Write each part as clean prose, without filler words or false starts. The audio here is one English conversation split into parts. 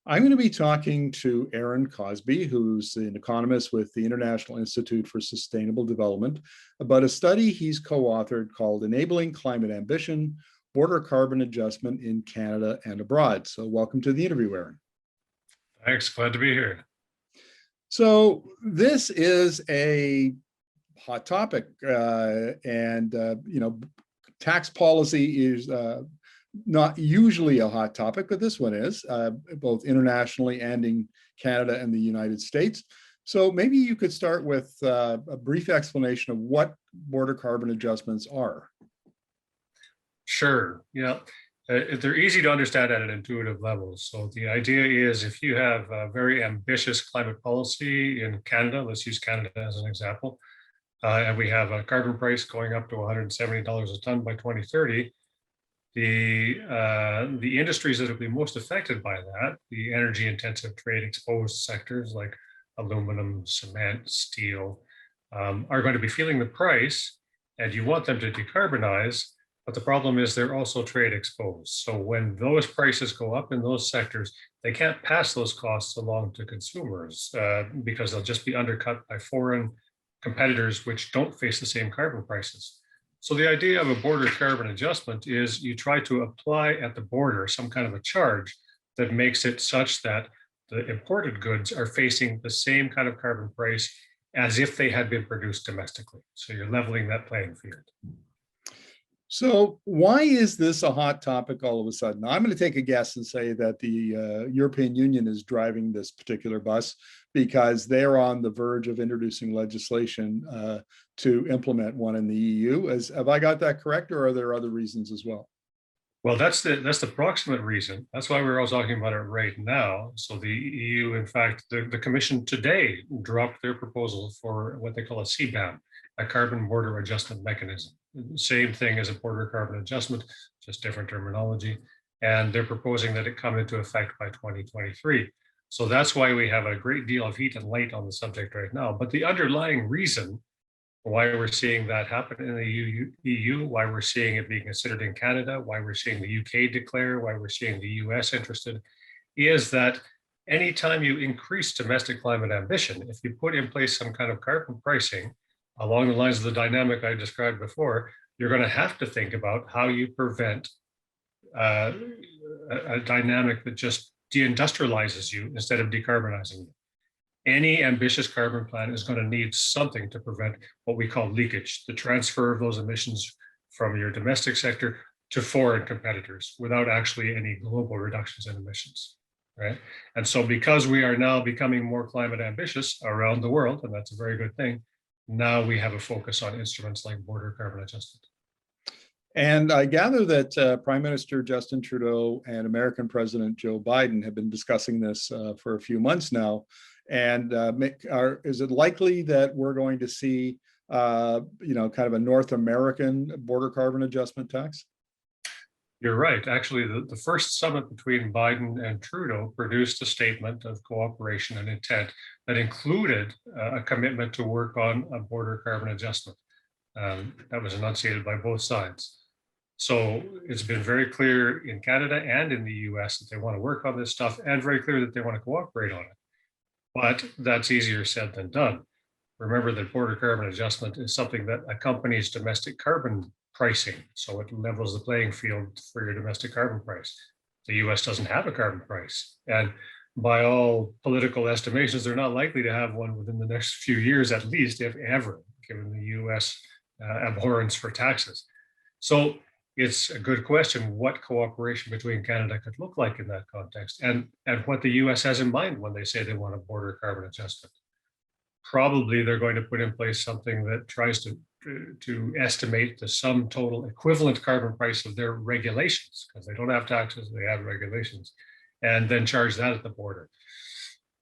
I'm going to be talking to Aaron Cosbey, who's an economist with the International Institute for Sustainable Development, about a study he's co-authored called Enabling Climate Ambition, Border Carbon Adjustment in Canada and Abroad. So welcome to the interview, Aaron. Thanks, glad to be here. So this is a hot topic, tax policy is not usually a hot topic, but this one is, both internationally and in Canada and the United States. So maybe you could start with a brief explanation of what border carbon adjustments are. Sure, yeah. They're easy to understand at an intuitive level. So the idea is if you have a very ambitious climate policy in Canada, let's use Canada as an example, and we have a carbon price going up to $170 a ton by 2030, the industries that will be most affected by that, the energy intensive trade exposed sectors like aluminum, cement, steel, are going to be feeling the price, and you want them to decarbonize. But the problem is they're also trade exposed. So when those prices go up in those sectors, they can't pass those costs along to consumers because they'll just be undercut by foreign competitors which don't face the same carbon prices. So the idea of a border carbon adjustment is you try to apply at the border some kind of a charge that makes it such that the imported goods are facing the same kind of carbon price as if they had been produced domestically. So you're leveling that playing field. So why is this a hot topic all of a sudden? I'm going to take a guess and say that the European Union is driving this particular bus because they're on the verge of introducing legislation to implement one in the EU. Have I got that correct, or are there other reasons as well? Well, that's the proximate reason. That's why we're all talking about it right now. So the EU, in fact, the Commission today dropped their proposal for what they call a CBAM, a carbon border adjustment mechanism. Same thing as a border carbon adjustment, just different terminology. And they're proposing that it come into effect by 2023. So that's why we have a great deal of heat and light on the subject right now. But the underlying reason why we're seeing that happen in the EU, why we're seeing it being considered in Canada, why we're seeing the UK declare, why we're seeing the US interested, is that anytime you increase domestic climate ambition, if you put in place some kind of carbon pricing along the lines of the dynamic I described before, you're going to have to think about how you prevent a dynamic that just deindustrializes you instead of decarbonizing you. Any ambitious carbon plan is going to need something to prevent what we call leakage, the transfer of those emissions from your domestic sector to foreign competitors without actually any global reductions in emissions, right? And so because we are now becoming more climate ambitious around the world, and that's a very good thing, now we have a focus on instruments like border carbon adjustment. And I gather that Prime Minister Justin Trudeau and American President Joe Biden have been discussing this for a few months now. And is it likely that we're going to see, kind of a North American border carbon adjustment tax? You're right. Actually, the first summit between Biden and Trudeau produced a statement of cooperation and intent that included a commitment to work on a border carbon adjustment. That was enunciated by both sides. So it's been very clear in Canada and in the US that they want to work on this stuff, and very clear that they want to cooperate on it. But that's easier said than done. Remember that border carbon adjustment is something that accompanies domestic carbon pricing. So it levels the playing field for your domestic carbon price. The US doesn't have a carbon price. And by all political estimations, they're not likely to have one within the next few years, at least, if ever, given the US abhorrence for taxes. So it's a good question what cooperation between Canada could look like in that context, and what the US has in mind when they say they want a border carbon adjustment. Probably they're going to put in place something that tries to estimate the sum total equivalent carbon price of their regulations, because they don't have taxes, they have regulations, and then charge that at the border.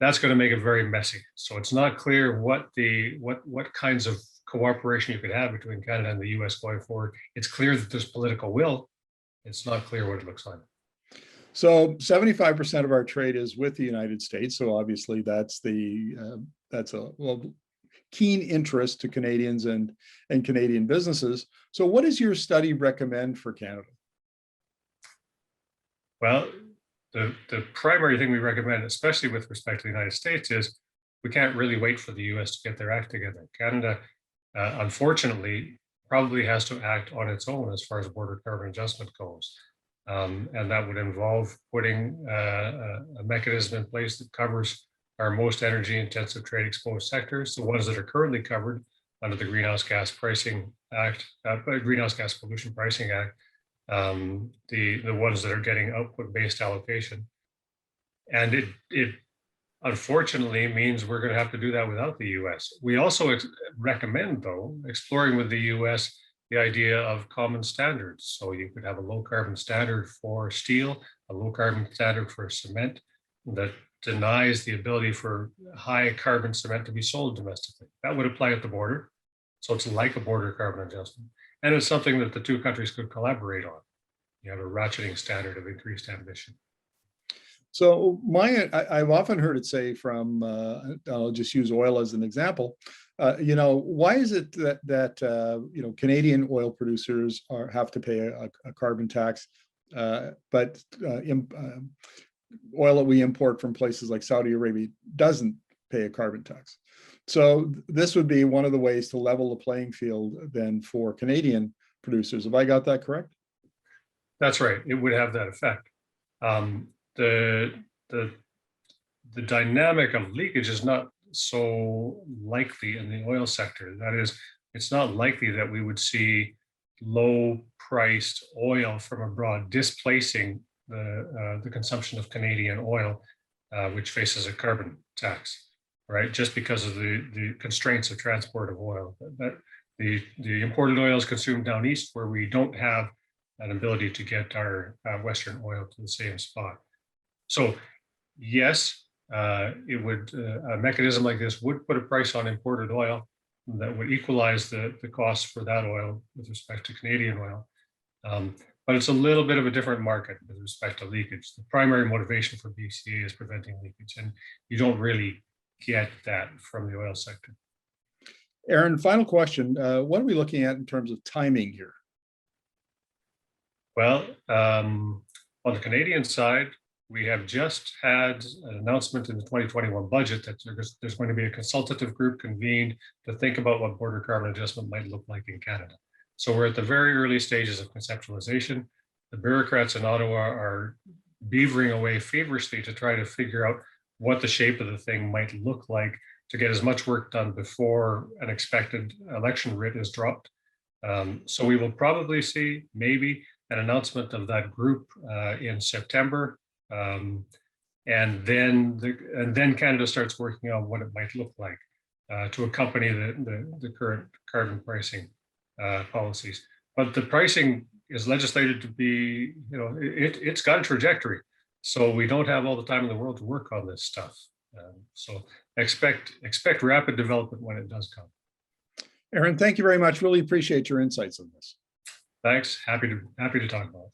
That's going to make it very messy. So it's not clear what kinds of cooperation you could have between Canada and the US going forward. It's clear that there's political will. It's not clear what it looks like. So 75% of our trade is with the United States. So obviously that's a keen interest to Canadians and Canadian businesses. So what does your study recommend for Canada? Well, the primary thing we recommend, especially with respect to the United States, is we can't really wait for the US to get their act together. Canada, unfortunately, probably has to act on its own as far as border carbon adjustment goes. And that would involve putting a mechanism in place that covers our most energy intensive trade exposed sectors, the ones that are currently covered under the Greenhouse Gas Pricing Act, Greenhouse Gas Pollution Pricing Act, the ones that are getting output based allocation. And it unfortunately means we're going to have to do that without the US. We also recommend, though, exploring with the US the idea of common standards. So you could have a low carbon standard for steel, a low carbon standard for cement that denies the ability for high carbon cement to be sold domestically. That would apply at the border. So it's like a border carbon adjustment. And it's something that the two countries could collaborate on. You have a ratcheting standard of increased ambition. So I've often heard it say from, I'll just use oil as an example, why is it that Canadian oil producers have to pay a carbon tax, but oil that we import from places like Saudi Arabia doesn't pay a carbon tax? So this would be one of the ways to level the playing field then for Canadian producers. Have I got that correct? That's right. It would have that effect. The dynamic of leakage is not so likely in the oil sector. That is, it's not likely that we would see low-priced oil from abroad displacing the consumption of Canadian oil, which faces a carbon tax, right? Just because of the constraints of transport of oil. The imported oil is consumed down east, where we don't have an ability to get our Western oil to the same spot. So yes, it would, a mechanism like this would put a price on imported oil that would equalize the costs for that oil with respect to Canadian oil. But it's a little bit of a different market with respect to leakage. The primary motivation for BCA is preventing leakage, and you don't really get that from the oil sector. Aaron, final question. What are we looking at in terms of timing here? Well, on the Canadian side, we have just had an announcement in the 2021 budget that there's going to be a consultative group convened to think about what border carbon adjustment might look like in Canada. So we're at the very early stages of conceptualization. The bureaucrats in Ottawa are beavering away feverishly to try to figure out what the shape of the thing might look like to get as much work done before an expected election writ is dropped. So we will probably see maybe an announcement of that group in September. And then Canada starts working on what it might look like to accompany the current carbon pricing policies. But the pricing is legislated to be, it's got a trajectory. So we don't have all the time in the world to work on this stuff. So expect rapid development when it does come. Aaron, thank you very much. Really appreciate your insights on this. Thanks. Happy to talk about it.